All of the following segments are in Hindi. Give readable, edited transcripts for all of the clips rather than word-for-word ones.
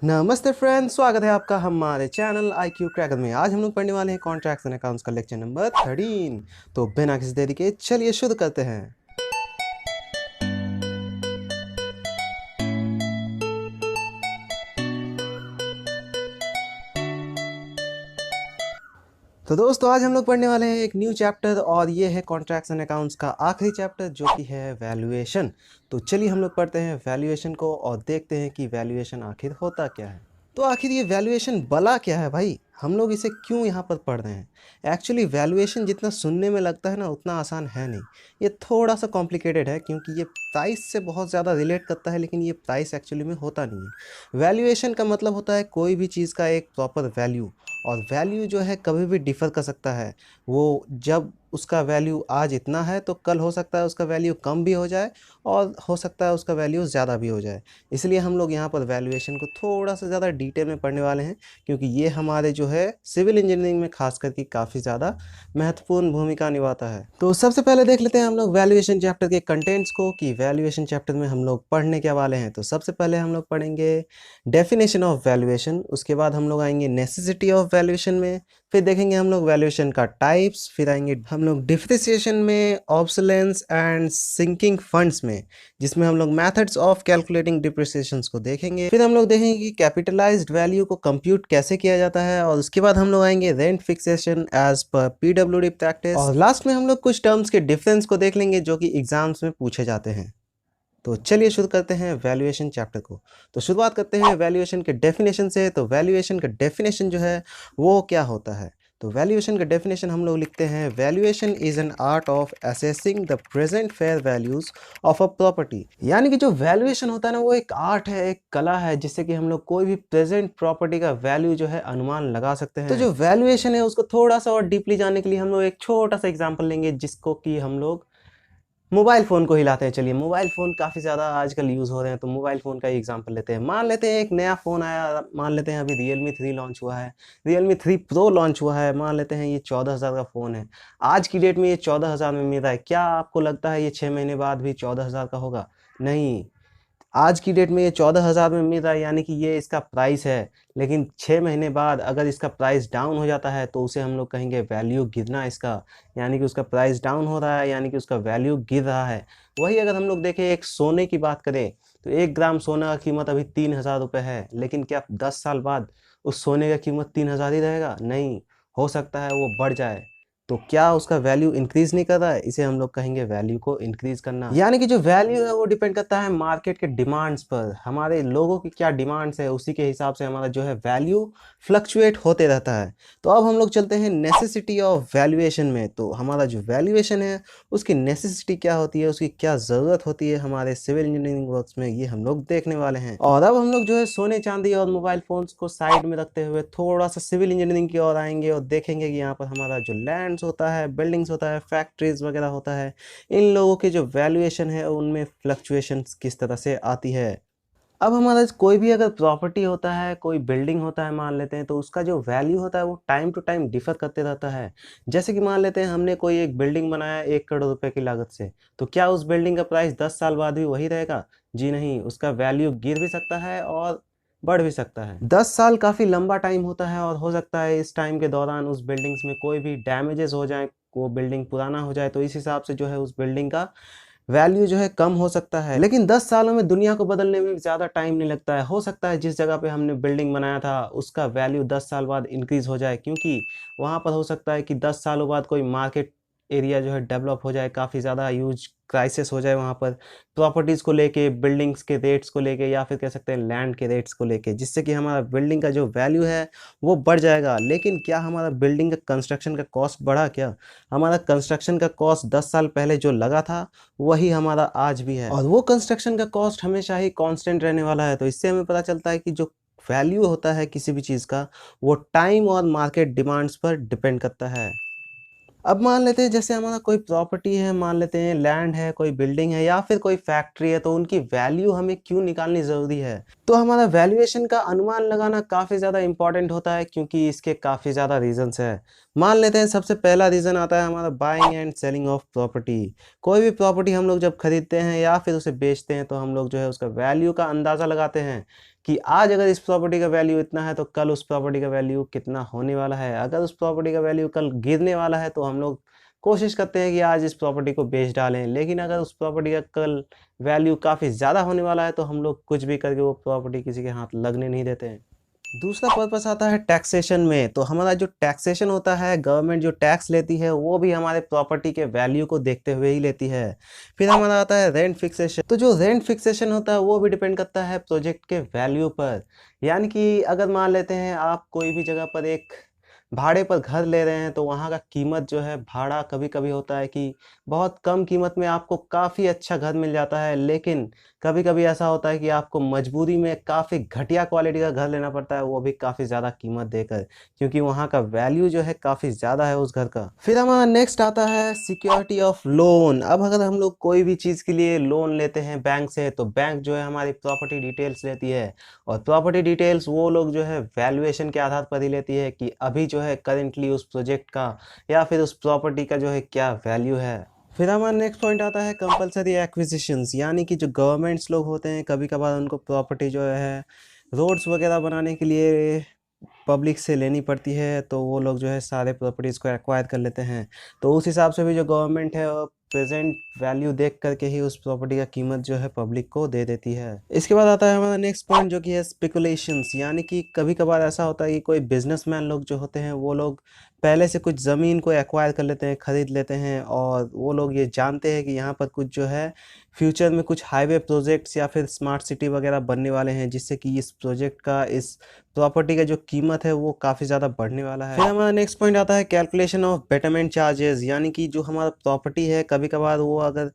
नमस्ते फ्रेंड्स, स्वागत है आपका हमारे चैनल आई क्यू क्रैकर में। आज हम लोग पढ़ने वाले हैं कॉन्ट्रैक्ट्स एंड अकाउंट्स का लेक्चर नंबर 13। तो बिना किसी देरी के चलिए शुरू करते हैं। तो दोस्तों, आज हम लोग पढ़ने वाले हैं एक न्यू चैप्टर और ये है कॉन्ट्रैक्ट्स एंड अकाउंट्स का आखिरी चैप्टर जो कि है वैल्यूएशन। तो चलिए हम लोग पढ़ते हैं वैल्यूएशन को और देखते हैं कि वैल्यूएशन आखिर होता क्या है। तो आखिर ये वैल्यूएशन भला क्या है भाई, हम लोग इसे क्यों यहाँ पर पढ़ रहे हैं। एक्चुअली वैल्यूएशन जितना सुनने में लगता है ना, उतना आसान है नहीं। ये थोड़ा सा कॉम्प्लिकेटेड है क्योंकि ये प्राइस से बहुत ज़्यादा रिलेट करता है, लेकिन ये प्राइस एक्चुअली में होता नहीं है। वैल्यूएशन का मतलब होता है कोई भी चीज़ का एक प्रॉपर वैल्यू, और वैल्यू जो है कभी भी डिफ़र कर सकता है। वो जब उसका वैल्यू आज इतना है तो कल हो सकता है उसका वैल्यू कम भी हो जाए और हो सकता है उसका वैल्यू ज़्यादा भी हो जाए। इसलिए हम लोग यहाँ पर वैल्यूएशन को थोड़ा सा ज़्यादा डिटेल में पढ़ने वाले हैं, क्योंकि ये हमारे जो है सिविल इंजीनियरिंग में खास करके काफ़ी ज़्यादा महत्वपूर्ण भूमिका निभाता है। तो सबसे पहले देख लेते हैं हम लोग वैल्यूएशन चैप्टर के कंटेंट्स को कि वैल्यूएशन चैप्टर में हम लोग पढ़ने के वाले हैं। तो सबसे पहले हम लोग पढ़ेंगे डेफिनेशन ऑफ वैल्यूएशन, उसके बाद हम लोग आएंगे नेसेसिटी ऑफ वैल्यूएशन में, फिर देखेंगे हम लोग वैल्यूएशन का टाइप्स, फिर आएंगे हम लोग डिफरेंशिएशन में, ऑब्सोलेंस एंड सिंकिंग फंड्स में, जिसमें हम लोग मेथड्स ऑफ कैलकुलेटिंग डिप्रिसिएशंस को देखेंगे। फिर हम लोग देखेंगे कि कैपिटलाइज्ड वैल्यू को कंप्यूट कैसे किया जाता है, और उसके बाद हम लोग आएंगे रेंट फिक्सेशन एज पर पीडब्ल्यूडी प्रैक्टिस, और लास्ट में हम लोग कुछ टर्म्स के डिफरेंस को देख लेंगे जो कि एग्जाम्स में पूछे जाते हैं। तो चलिए शुरू करते हैं वैल्यूएशन चैप्टर को। तो शुरुआत करते हैं वैल्यूएशन के डेफिनेशन से। तो वैल्यूएशन का डेफिनेशन जो है वो क्या होता है। तो वैल्यूएशन का डेफिनेशन हम लोग लिखते हैं, valuation is an art of assessing the present fair values of a property. यानी कि जो वैल्यूएशन होता है ना, वो एक आर्ट है, एक कला है, जिससे कि हम लोग कोई भी प्रेजेंट प्रॉपर्टी का वैल्यू जो है अनुमान लगा सकते हैं। तो जो वैल्यूएशन है उसको थोड़ा सा और डीपली जानने के लिए हम लोग एक छोटा सा एग्जाम्पल लेंगे, जिसको कि हम लोग मोबाइल फ़ोन को हिलाते हैं। चलिए, मोबाइल फ़ोन काफ़ी ज़्यादा आजकल यूज़ हो रहे हैं, तो मोबाइल फ़ोन का ही एग्जांपल लेते हैं। मान लेते हैं एक नया फ़ोन आया, मान लेते हैं अभी Realme 3 लॉन्च हुआ है, Realme 3 Pro लॉन्च हुआ है, मान लेते हैं ये 14,000 का फ़ोन है। आज की डेट में ये 14,000 में मिल रहा है। क्या आपको लगता है ये 6 महीने बाद भी 14,000 का होगा? नहीं। आज की डेट में ये 14,000 में मिल रहा है, यानी कि ये इसका प्राइस है। लेकिन 6 महीने बाद अगर इसका प्राइस डाउन हो जाता है तो उसे हम लोग कहेंगे वैल्यू गिरना इसका, यानी कि उसका प्राइस डाउन हो रहा है, यानी कि उसका वैल्यू गिर रहा है। वही अगर हम लोग देखें एक सोने की बात करें, तो 1 ग्राम सोना का कीमत अभी 3,000 रुपये है, लेकिन क्या 10 साल बाद उस सोने का कीमत 3,000 ही रहेगा? नहीं, हो सकता है वो बढ़ जाए। तो क्या उसका वैल्यू इंक्रीज नहीं कर रहा है? इसे हम लोग कहेंगे वैल्यू को इंक्रीज करना। यानी कि जो वैल्यू है वो डिपेंड करता है मार्केट के डिमांड्स पर, हमारे लोगों की क्या डिमांड्स है उसी के हिसाब से हमारा जो है वैल्यू फ्लक्चुएट होते रहता है। तो अब हम लोग चलते हैं नेसेसिटी ऑफ वैल्यूएशन में। तो हमारा जो वैल्यूएशन है उसकी नेसेसिटी क्या होती है, उसकी क्या ज़रूरत होती है हमारे सिविल इंजीनियरिंग वर्क्स में, ये हम लोग देखने वाले हैं। और अब हम लोग जो है सोने चांदी और मोबाइल फोन्स को साइड में रखते हुए थोड़ा सा सिविल इंजीनियरिंग की ओर आएंगे और देखेंगे कि यहाँ पर हमारा जो लैंड्स होता है, बिल्डिंग्स होता है, फैक्ट्रीज वगैरह होता है, इन लोगों की जो वैल्यूएशन है उनमें फ्लक्चुएशंस किस तरह से आती है। अब हमारा कोई भी अगर प्रॉपर्टी होता है, कोई बिल्डिंग होता है मान लेते हैं, तो उसका जो वैल्यू होता है वो टाइम टू टाइम डिफर करते रहता है। जैसे कि मान लेते हैं हमने कोई एक बिल्डिंग बनाया 1 करोड़ रुपए की लागत से, तो क्या उस बिल्डिंग का प्राइस 10 साल बाद भी वही रहेगा? जी नहीं, उसका वैल्यू गिर भी सकता है और बढ़ भी सकता है। 10 साल काफ़ी लंबा टाइम होता है और हो सकता है इस टाइम के दौरान उस बिल्डिंग्स में कोई भी डैमेजेस हो जाए, वो बिल्डिंग पुराना हो जाए, तो इस हिसाब से जो है उस बिल्डिंग का वैल्यू जो है कम हो सकता है। लेकिन 10 सालों में दुनिया को बदलने में ज़्यादा टाइम नहीं लगता है। हो सकता है जिस जगह पे हमने बिल्डिंग बनाया था उसका वैल्यू 10 साल बाद इंक्रीज़ हो जाए, क्योंकि वहाँ पर हो सकता है कि 10 सालों बाद कोई मार्केट एरिया जो है डेवलप हो जाए, काफ़ी ज़्यादा ह्यूज क्राइसिस हो जाए वहाँ पर प्रॉपर्टीज़ को लेके, बिल्डिंग्स के रेट्स को लेके, या फिर कह सकते हैं लैंड के रेट्स को लेके, जिससे कि हमारा बिल्डिंग का जो वैल्यू है वो बढ़ जाएगा। लेकिन क्या हमारा बिल्डिंग का कंस्ट्रक्शन का कॉस्ट बढ़ा क्या? हमारा कंस्ट्रक्शन का कॉस्ट 10 साल पहले जो लगा था वही हमारा आज भी है, और वो कंस्ट्रक्शन का कॉस्ट हमेशा ही कांस्टेंट रहने वाला है। तो इससे हमें पता चलता है कि जो वैल्यू होता है किसी भी चीज़ का, वो टाइम और मार्केट डिमांड्स पर डिपेंड करता है। अब मान लेते हैं जैसे हमारा कोई प्रॉपर्टी है, मान लेते हैं लैंड है, कोई बिल्डिंग है या फिर कोई फैक्ट्री है, तो उनकी वैल्यू हमें क्यों निकालनी ज़रूरी है? तो हमारा वैल्यूएशन का अनुमान लगाना काफ़ी ज़्यादा इंपॉर्टेंट होता है, क्योंकि इसके काफ़ी ज़्यादा रीजंस है। मान लेते हैं सबसे पहला रीज़न आता है हमारा buying and selling of property. कोई भी प्रॉपर्टी हम लोग जब खरीदते हैं या फिर उसे बेचते हैं, तो हम लोग जो है उसका वैल्यू का अंदाज़ा लगाते हैं। कि आज अगर इस प्रॉपर्टी का वैल्यू इतना है तो कल उस प्रॉपर्टी का वैल्यू कितना होने वाला है। अगर उस प्रॉपर्टी का वैल्यू कल गिरने वाला है तो हम लोग कोशिश करते हैं कि आज इस प्रॉपर्टी को बेच डालें, लेकिन अगर उस प्रॉपर्टी का कल वैल्यू काफ़ी ज़्यादा होने वाला है तो हम लोग कुछ भी करके वो प्रॉपर्टी किसी के हाथ लगने नहीं देते हैं। दूसरा पर्पस आता है टैक्सेशन में। तो हमारा जो टैक्सेशन होता है, गवर्नमेंट जो टैक्स लेती है वो भी हमारे प्रॉपर्टी के वैल्यू को देखते हुए ही लेती है। फिर हमारा आता है रेंट फिक्सेशन। तो जो रेंट फिक्सेशन होता है वो भी डिपेंड करता है प्रोजेक्ट के वैल्यू पर। यानी कि अगर मान लेते हैं आप कोई भी जगह पर एक भाड़े पर घर ले रहे हैं तो वहाँ का कीमत जो है, भाड़ा कभी कभी होता है कि बहुत कम कीमत में आपको काफ़ी अच्छा घर मिल जाता है, लेकिन कभी कभी ऐसा होता है कि आपको मजबूरी में काफ़ी घटिया क्वालिटी का घर लेना पड़ता है, वो भी काफ़ी ज़्यादा कीमत देकर, क्योंकि वहाँ का वैल्यू जो है काफ़ी ज़्यादा है उस घर का। फिर हमारा नेक्स्ट आता है सिक्योरिटी ऑफ लोन। अब अगर हम लोग कोई भी चीज़ के लिए लोन लेते हैं बैंक से, तो बैंक जो है हमारी प्रॉपर्टी डिटेल्स लेती है, और प्रॉपर्टी डिटेल्स वो लोग जो है वैल्यूएशन के आधार पर ही लेती है कि अभी जो है करेंटली उस प्रोजेक्ट का या फिर उस प्रॉपर्टी का जो है क्या वैल्यू है। फिर हमारा नेक्स्ट पॉइंट आता है कंपलसरी एक्विजिशंस। यानी कि जो गवर्नमेंट्स लोग होते हैं, कभी कभार उनको प्रॉपर्टी जो है रोड्स वगैरह बनाने के लिए पब्लिक से लेनी पड़ती है, तो वो लोग जो है सारे प्रॉपर्टीज़ को एक्वायर कर लेते हैं। तो उस हिसाब से भी जो गवर्नमेंट है प्रेजेंट वैल्यू देख करके ही उस प्रॉपर्टी का कीमत जो है पब्लिक को दे देती है। इसके बाद आता है हमारा नेक्स्ट पॉइंट जो कि है स्पेकुलेशंस। यानी कि कभी कभार ऐसा होता है कि कोई बिजनेसमैन लोग जो होते हैं वो लोग पहले से कुछ ज़मीन को एक्वायर कर लेते हैं, ख़रीद लेते हैं, और वो लोग ये जानते हैं कि यहाँ पर कुछ जो है फ्यूचर में कुछ हाईवे प्रोजेक्ट्स या फिर स्मार्ट सिटी वगैरह बनने वाले हैं, जिससे कि इस प्रोजेक्ट का, इस प्रॉपर्टी का जो कीमत है वो काफ़ी ज़्यादा बढ़ने वाला है। फिर हमारा नेक्स्ट पॉइंट आता है कैलकुलेशन ऑफ बेटरमेंट चार्जेस। यानी कि जो हमारा प्रॉपर्टी है, कभी कभार वो अगर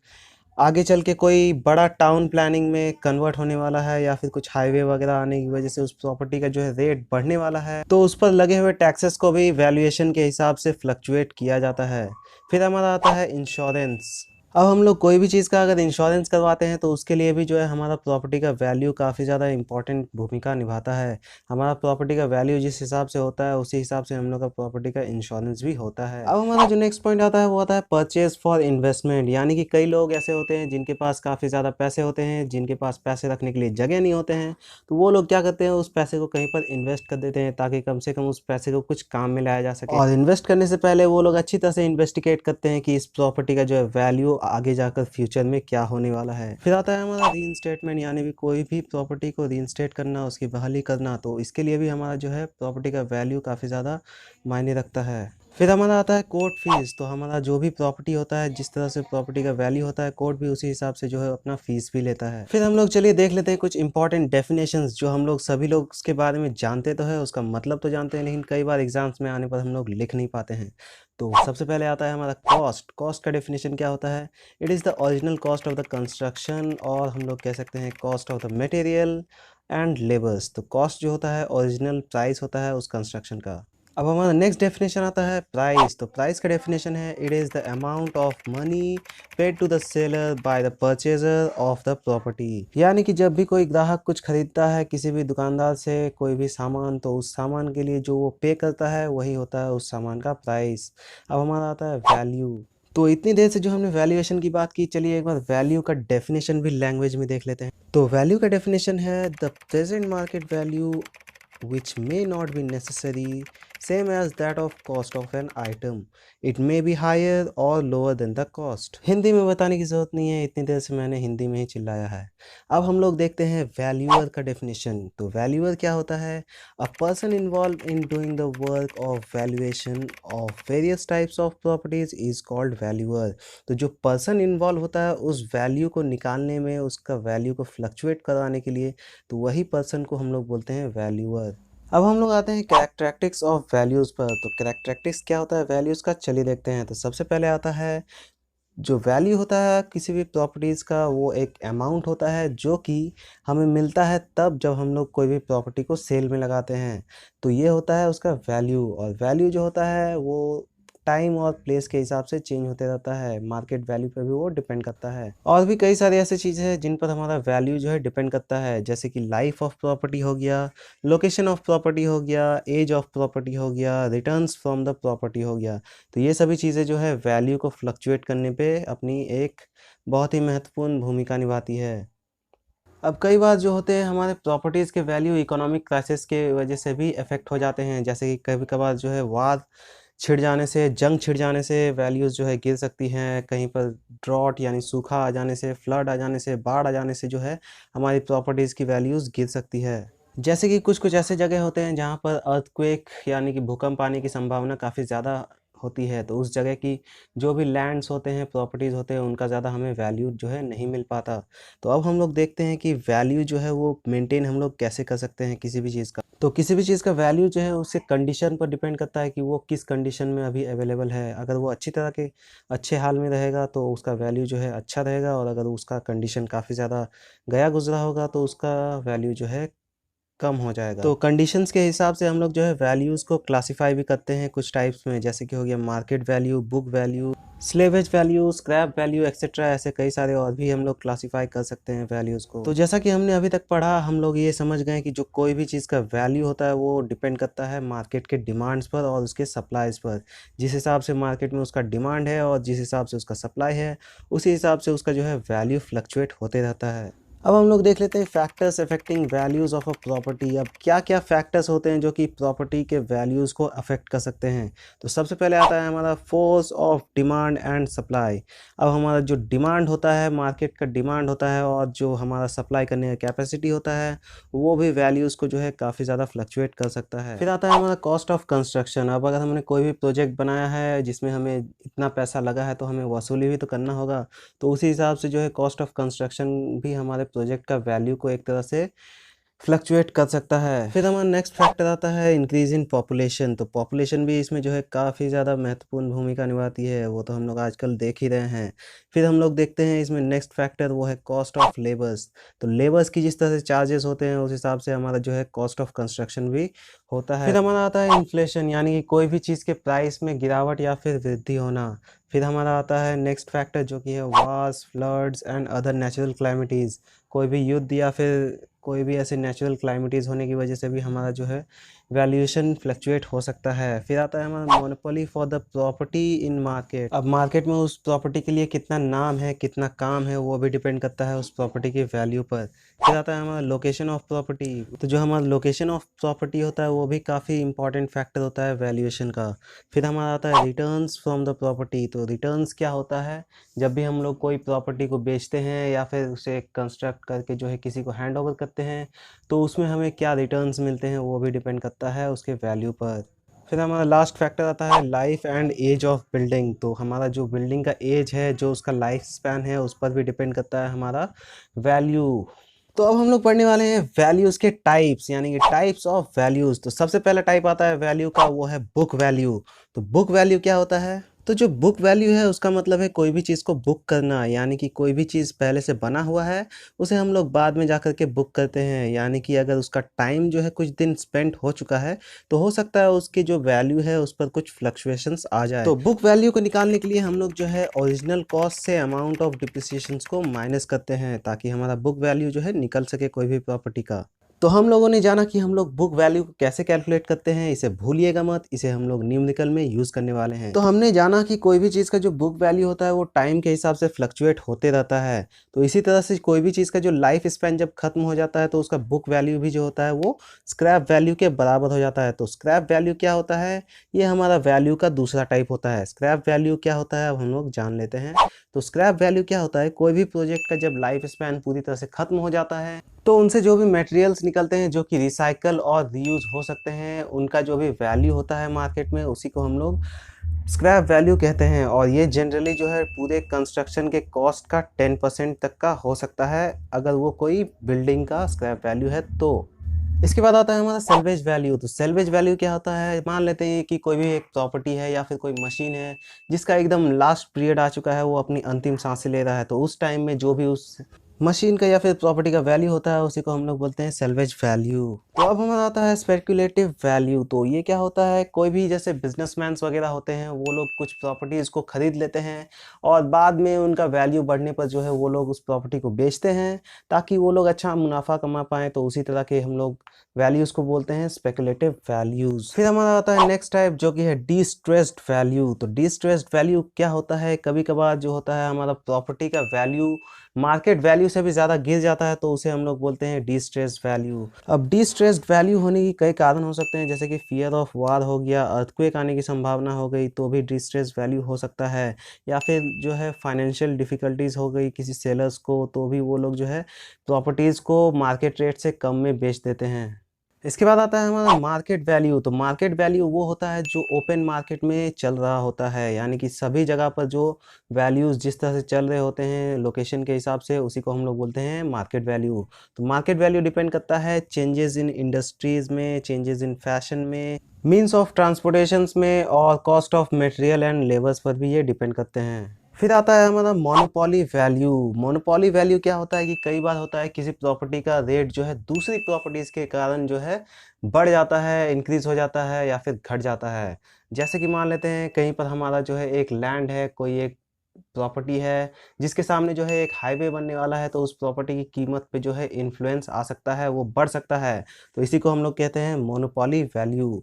आगे चल के कोई बड़ा टाउन प्लानिंग में कन्वर्ट होने वाला है या फिर कुछ हाईवे वगैरह आने की वजह से उस प्रॉपर्टी का जो है रेट बढ़ने वाला है, तो उस पर लगे हुए टैक्सेस को भी वैल्यूएशन के हिसाब से फ्लक्चुएट किया जाता है। फिर हमारा आता है इंश्योरेंस। अब हम लोग कोई भी चीज़ का अगर इंश्योरेंस करवाते हैं तो उसके लिए भी जो है हमारा प्रॉपर्टी का वैल्यू काफ़ी ज़्यादा इंपॉर्टेंट भूमिका निभाता है। हमारा प्रॉपर्टी का वैल्यू जिस हिसाब से होता है उसी हिसाब से हम लोग का प्रॉपर्टी का इंश्योरेंस भी होता है। अब हमारा जो नेक्स्ट पॉइंट आता है वो आता है परचेज फॉर इन्वेस्टमेंट। यानी कि कई लोग ऐसे होते हैं जिनके पास काफ़ी ज़्यादा पैसे होते हैं, जिनके पास पैसे रखने के लिए जगह नहीं होते हैं, तो वो लोग क्या करते हैं, उस पैसे को कहीं पर इन्वेस्ट कर देते हैं ताकि कम से कम उस पैसे को कुछ काम में लाया जा सके। और इन्वेस्ट करने से पहले वो लोग अच्छी तरह से इन्वेस्टिगेट करते हैं कि इस प्रॉपर्टी का जो है वैल्यू आगे जाकर फ्यूचर में क्या होने वाला है। फिर आता है हमारा रीइंस्टेटमेंट। यानी भी कोई भी प्रॉपर्टी को रीइंस्टेट करना, उसकी बहाली करना, तो इसके लिए भी हमारा जो है प्रॉपर्टी का वैल्यू काफ़ी ज़्यादा मायने रखता है। फिर हमारा आता है कोर्ट फीस। तो हमारा जो भी प्रॉपर्टी होता है, जिस तरह से प्रॉपर्टी का वैल्यू होता है, कोर्ट भी उसी हिसाब से जो है अपना फीस भी लेता है। फिर हम लोग चलिए देख लेते हैं कुछ इंपॉर्टेंट डेफिनेशंस जो हम लोग सभी लोग उसके बारे में जानते तो है, उसका मतलब तो जानते हैं, लेकिन कई बार एग्जाम्स में आने पर हम लोग लिख नहीं पाते हैं। तो सबसे पहले आता है हमारा कॉस्ट। कॉस्ट का डेफिनेशन क्या होता है? It is the original cost of the construction, और हम लोग कह सकते हैं cost of the material and labours. तो कॉस्ट जो होता है ओरिजिनल प्राइस होता है उस कंस्ट्रक्शन का। अब हमारा नेक्स्ट डेफिनेशन आता है प्राइस। तो प्राइस का डेफिनेशन है it is the amount of money paid to the seller by the purchaser of the property. यानी कि जब भी कोई ग्राहक कुछ खरीदता है किसी भी दुकानदार से कोई भी सामान, तो उस सामान के लिए जो वो पे करता है वही होता है उस सामान का प्राइस। अब हमारा आता है वैल्यू। तो इतनी देर से जो हमने वैल्यूएशन की बात की, चलिए एक बार वैल्यू का डेफिनेशन भी लैंग्वेज में देख लेते हैं। तो वैल्यू का डेफिनेशन है the present market value which may not be necessary same as that of cost of an item. It may be higher or lower than the cost. Hindi में बताने की ज़रूरत नहीं है, इतनी देर से मैंने हिंदी में ही चिल्लाया है। अब हम लोग देखते हैं वैल्यूअर का डेफिनेशन। तो वैल्यूअर क्या होता है? A person involve in doing the work of valuation of various types of properties is called valuer. तो जो पर्सन इन्वॉल्व होता है उस वैल्यू को निकालने में, उसका वैल्यू को फ्लक्चुएट कराने के लिए, तो वही पर्सन को हम लोग बोलते हैं वैल्यूअर। अब हम लोग आते हैं कैरेक्टरिस्टिक्स ऑफ वैल्यूज़ पर। तो कैरेक्टरिस्टिक्स क्या होता है वैल्यूज़ का, चलिए देखते हैं। तो सबसे पहले आता है जो वैल्यू होता है किसी भी प्रॉपर्टीज़ का, वो एक अमाउंट होता है जो कि हमें मिलता है तब जब हम लोग कोई भी प्रॉपर्टी को सेल में लगाते हैं। तो ये होता है उसका वैल्यू। और वैल्यू जो होता है वो टाइम और प्लेस के हिसाब से चेंज होते रहता है, मार्केट वैल्यू पर भी वो डिपेंड करता है। और भी कई सारी ऐसी चीज़ें हैं जिन पर हमारा वैल्यू जो है डिपेंड करता है, जैसे कि लाइफ ऑफ प्रॉपर्टी हो गया, लोकेशन ऑफ प्रॉपर्टी हो गया, एज ऑफ प्रॉपर्टी हो गया, रिटर्न्स फ्रॉम द प्रॉपर्टी हो गया। तो ये सभी चीज़ें जो है वैल्यू को फ्लक्चुएट करने पे अपनी एक बहुत ही महत्वपूर्ण भूमिका निभाती है। अब कई बार जो होते हैं हमारे प्रॉपर्टीज़ के वैल्यू इकोनॉमिक क्राइसिस के वजह से भी अफेक्ट हो जाते हैं, जैसे कि कभी कभार जो है वार छिड़ जाने से, जंग छिड़ जाने से वैल्यूज़ जो है गिर सकती हैं। कहीं पर ड्रॉट यानी सूखा आ जाने से, फ्लड आ जाने से, बाढ़ आ जाने से जो है हमारी प्रॉपर्टीज़ की वैल्यूज़ गिर सकती है। जैसे कि कुछ कुछ ऐसे जगह होते हैं जहाँ पर अर्थक्वेक यानी कि भूकंप आने की संभावना काफ़ी ज़्यादा होती है, तो उस जगह की जो भी लैंड्स होते हैं, प्रॉपर्टीज़ होते हैं, उनका ज़्यादा हमें वैल्यू जो है नहीं मिल पाता। तो अब हम लोग देखते हैं कि वैल्यू जो है वो मेंटेन हम लोग कैसे कर सकते हैं किसी भी चीज़ का। तो किसी भी चीज़ का वैल्यू जो है उसके कंडीशन पर डिपेंड करता है कि वो किस कंडीशन में अभी अवेलेबल है। अगर वो अच्छी तरह के अच्छे हाल में रहेगा तो उसका वैल्यू जो है अच्छा रहेगा, और अगर उसका कंडीशन काफ़ी ज़्यादा गया गुज़रा होगा तो उसका वैल्यू जो है कम हो जाएगा। तो कंडीशंस के हिसाब से हम लोग जो है वैल्यूज़ को क्लासिफाई भी करते हैं कुछ टाइप्स में, जैसे कि हो गया market value, book value, salvage value, scrap value etcetera. ऐसे कई सारे और भी हम लोग क्लासिफाई कर सकते हैं वैल्यूज़ को। तो जैसा कि हमने अभी तक पढ़ा, हम लोग ये समझ गए कि जो कोई भी चीज़ का वैल्यू होता है वो डिपेंड करता है मार्केट के डिमांड्स पर और उसके सप्लाईज़ पर। जिस हिसाब से मार्केट में उसका डिमांड है और जिस हिसाब से उसका सप्लाई है, उसी हिसाब से उसका जो है वैल्यू फ्लक्चुएट होते रहता है। अब हम लोग देख लेते हैं factors affecting values of a property. अब क्या क्या फैक्टर्स होते हैं जो कि प्रॉपर्टी के वैल्यूज़ को अफेक्ट कर सकते हैं। तो सबसे पहले आता है हमारा force of demand and supply. अब हमारा जो डिमांड होता है, मार्केट का डिमांड होता है, और जो हमारा सप्लाई करने का कैपेसिटी होता है, वो भी वैल्यूज़ को जो है काफ़ी ज़्यादा फ्लक्चुएट कर सकता है। फिर आता है हमारा कॉस्ट ऑफ कंस्ट्रक्शन। अब अगर हमने कोई भी प्रोजेक्ट बनाया है जिसमें हमें इतना पैसा लगा है तो हमें वसूली भी तो करना होगा, तो उसी हिसाब से जो है कॉस्ट ऑफ कंस्ट्रक्शन भी हमारे प्रोजेक्ट का वैल्यू को एक तरह से फ्लक्चुएट कर सकता है। फिर हमारा नेक्स्ट फैक्टर आता है इंक्रीज इन पॉपुलेशन। तो पॉपुलेशन भी इसमें जो है काफ़ी ज़्यादा महत्वपूर्ण भूमिका निभाती है, वो तो हम लोग आजकल देख ही रहे हैं। फिर हम लोग देखते हैं इसमें नेक्स्ट फैक्टर, वो है कॉस्ट ऑफ लेबर्स। तो लेबर्स की जिस तरह से चार्जेस होते हैं उस हिसाब से हमारा जो है कॉस्ट ऑफ कंस्ट्रक्शन भी होता है। फिर हमारा आता है इन्फ्लेशन, यानी कि कोई भी चीज़ के प्राइस में गिरावट या फिर वृद्धि होना। फिर हमारा आता है नेक्स्ट फैक्टर जो कि है wars, floods and other natural calamities. कोई भी युद्ध या फिर कोई भी ऐसे नेचुरल क्लाइमिटीज़ होने की वजह से भी हमारा जो है वैल्यूएशन फ्लक्चुएट हो सकता है। फिर आता है हमारा monopoly for the property in market. अब मार्केट में उस प्रॉपर्टी के लिए कितना नाम है, कितना काम है, वो भी डिपेंड करता है उस प्रॉपर्टी की वैल्यू पर। फिर आता है हमारा लोकेशन ऑफ प्रॉपर्टी। तो जो हमारा लोकेशन ऑफ प्रॉपर्टी होता है वो भी काफ़ी इंपॉर्टेंट फैक्टर होता है वैल्यूएशन का। फिर हमारा आता है रिटर्न्स फ्रॉम द प्रॉपर्टी। तो रिटर्न्स क्या होता है, जब भी हम लोग कोई प्रॉपर्टी को बेचते हैं या फिर उसे कंस्ट्रक्ट करके जो है किसी को हैंड ओवर करते हैं, तो उसमें हमें क्या रिटर्न्स मिलते हैं वो भी डिपेंड करता है उसके वैल्यू पर। फिर हमारा लास्ट फैक्टर आता है life and age of building. तो हमारा जो बिल्डिंग का एज है, जो उसका लाइफ स्पैन है, उस पर भी डिपेंड करता है हमारा वैल्यू। तो अब हम लोग पढ़ने वाले हैं वैल्यूज़ के टाइप्स, यानी कि टाइप्स ऑफ वैल्यूज़। तो सबसे पहला टाइप आता है वैल्यू का, वो है बुक वैल्यू। तो बुक वैल्यू क्या होता है, तो जो बुक वैल्यू है उसका मतलब है कोई भी चीज़ को बुक करना, यानी कि कोई भी चीज़ पहले से बना हुआ है उसे हम लोग बाद में जाकर के बुक करते हैं। यानी कि अगर उसका टाइम जो है कुछ दिन स्पेंड हो चुका है तो हो सकता है उसकी जो वैल्यू है उस पर कुछ फ्लक्चुएशंस आ जाए। तो बुक वैल्यू को निकालने के लिए हम लोग जो है ओरिजिनल कॉस्ट से अमाउंट ऑफ डिप्रिसिएशंस को माइनस करते हैं, ताकि हमारा बुक वैल्यू जो है निकल सके कोई भी प्रॉपर्टी का। तो हम लोगों ने जाना कि हम लोग बुक वैल्यू को कैसे कैलकुलेट करते हैं, इसे भूलिएगा मत, इसे हम लोग न्यूमेरिकल में यूज़ करने वाले हैं। तो हमने जाना कि कोई भी चीज़ का जो बुक वैल्यू होता है वो टाइम के हिसाब से फ्लक्चुएट होते रहता है। तो इसी तरह से कोई भी चीज़ का जो लाइफ स्पैन जब खत्म हो जाता है तो उसका बुक वैल्यू भी जो होता है वो स्क्रैप वैल्यू के बराबर हो जाता है। तो स्क्रैप वैल्यू क्या होता है, ये हमारा वैल्यू का दूसरा टाइप होता है। स्क्रैप वैल्यू क्या होता है अब हम लोग जान लेते हैं। तो स्क्रैप वैल्यू क्या होता है, कोई भी प्रोजेक्ट का जब लाइफ स्पैन पूरी तरह से खत्म हो जाता है तो उनसे जो भी मटेरियल्स निकलते हैं जो कि रिसाइकल और रीयूज हो सकते हैं, उनका जो भी वैल्यू होता है मार्केट में, उसी को हम लोग स्क्रैप वैल्यू कहते हैं। और ये जनरली जो है पूरे कंस्ट्रक्शन के कॉस्ट का 10% तक का हो सकता है, अगर वो कोई बिल्डिंग का स्क्रैप वैल्यू है तो। इसके बाद आता है हमारा सेल्वेज वैल्यू। तो सेल्वेज वैल्यू क्या होता है, मान लेते हैं कि कोई भी एक प्रॉपर्टी है या फिर कोई मशीन है जिसका एकदम लास्ट पीरियड आ चुका है, वो अपनी अंतिम सांसें ले रहा है, तो उस टाइम में जो भी उस मशीन का या फिर प्रॉपर्टी का वैल्यू होता है उसी को हम लोग बोलते हैं सेल्वेज वैल्यू। तो अब हमारा आता है स्पेकुलेटिव वैल्यू। तो ये क्या होता है, कोई भी जैसे बिजनेसमैन्स वगैरह होते हैं वो लोग कुछ प्रॉपर्टीज़ को ख़रीद लेते हैं और बाद में उनका वैल्यू बढ़ने पर जो है वो लोग उस प्रॉपर्टी को बेचते हैं ताकि वो लोग अच्छा मुनाफा कमा पाएँ। तो उसी तरह के हम लोग वैल्यूज़ को बोलते हैं स्पेकुलेटिव वैल्यूज़। फिर हमारा आता है नेक्स्ट टाइप जो कि है डिस्ट्रेस्ड वैल्यू। तो डिस्ट्रेस्ड वैल्यू क्या होता है, कभी कभार जो होता है हमारा प्रॉपर्टी का वैल्यू मार्केट वैल्यू वैल्यू से भी ज़्यादा गिर जाता है तो उसे हम लोग बोलते हैं डिस्ट्रेस्ड वैल्यू। अब डिस्ट्रेस्ड वैल्यू होने की कई कारण हो सकते हैं, जैसे कि फियर ऑफ वार हो गया, अर्थक्वेक आने की संभावना हो गई तो भी डिस्ट्रेस्ड वैल्यू हो सकता है, या फिर जो है फाइनेंशियल डिफ़िकल्टीज़ हो गई किसी सेलर्स को तो भी वो लोग जो है प्रॉपर्टीज़ को मार्केट रेट से कम में बेच देते हैं। इसके बाद आता है हमारा मार्केट वैल्यू। तो मार्केट वैल्यू वो होता है जो ओपन मार्केट में चल रहा होता है, यानी कि सभी जगह पर जो वैल्यूज़ जिस तरह से चल रहे होते हैं लोकेशन के हिसाब से, उसी को हम लोग बोलते हैं मार्केट वैल्यू। तो मार्केट वैल्यू डिपेंड करता है चेंजेस इन इंडस्ट्रीज़ में, चेंजेस इन फैशन में, मीन्स ऑफ ट्रांसपोर्टेशंस में और cost of material and labours पर भी ये डिपेंड करते हैं। फिर आता है हमारा मोनोपोली वैल्यू। मोनोपोली वैल्यू क्या होता है कि कई बार होता है किसी प्रॉपर्टी का रेट जो है दूसरी प्रॉपर्टीज़ के कारण जो है बढ़ जाता है, इंक्रीज़ हो जाता है या फिर घट जाता है। जैसे कि मान लेते हैं कहीं पर हमारा जो है एक लैंड है, कोई एक प्रॉपर्टी है जिसके सामने जो है एक हाईवे बनने वाला है, तो उस प्रॉपर्टी की कीमत पे जो है इन्फ्लुएंस आ सकता है, वो बढ़ सकता है। तो इसी को हम लोग कहते हैं मोनोपोली वैल्यू।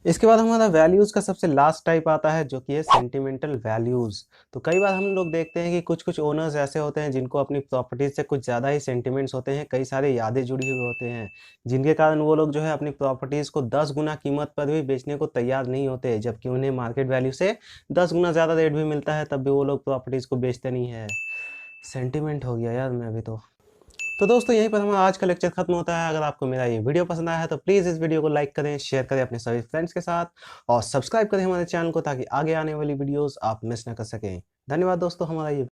इसके बाद हमारा वैल्यूज़ का सबसे लास्ट टाइप आता है जो कि है सेंटिमेंटल वैल्यूज़। तो कई बार हम लोग देखते हैं कि कुछ-कुछ ओनर्स ऐसे होते हैं जिनको अपनी प्रॉपर्टी से कुछ ज़्यादा ही सेंटिमेंट्स होते हैं, कई सारे यादें जुड़ी हुई होते हैं, जिनके कारण वो लोग जो है अपनी प्रॉपर्टीज़ को 10 गुना कीमत पर भी बेचने को तैयार नहीं होते, जबकि उन्हें मार्केट वैल्यू से 10 गुना ज़्यादा रेट भी मिलता है, तब भी वो लोग प्रॉपर्टीज़ को बेचते नहीं हैं। सेंटिमेंट हो गया यार मैं अभी तो दोस्तों यहीं पर हमारा आज का लेक्चर खत्म होता है। अगर आपको मेरा ये वीडियो पसंद आया है तो प्लीज़ इस वीडियो को लाइक करें, शेयर करें अपने सभी फ्रेंड्स के साथ और सब्सक्राइब करें हमारे चैनल को ताकि आगे आने वाली वीडियोस आप मिस ना कर सकें। धन्यवाद दोस्तों हमारा ये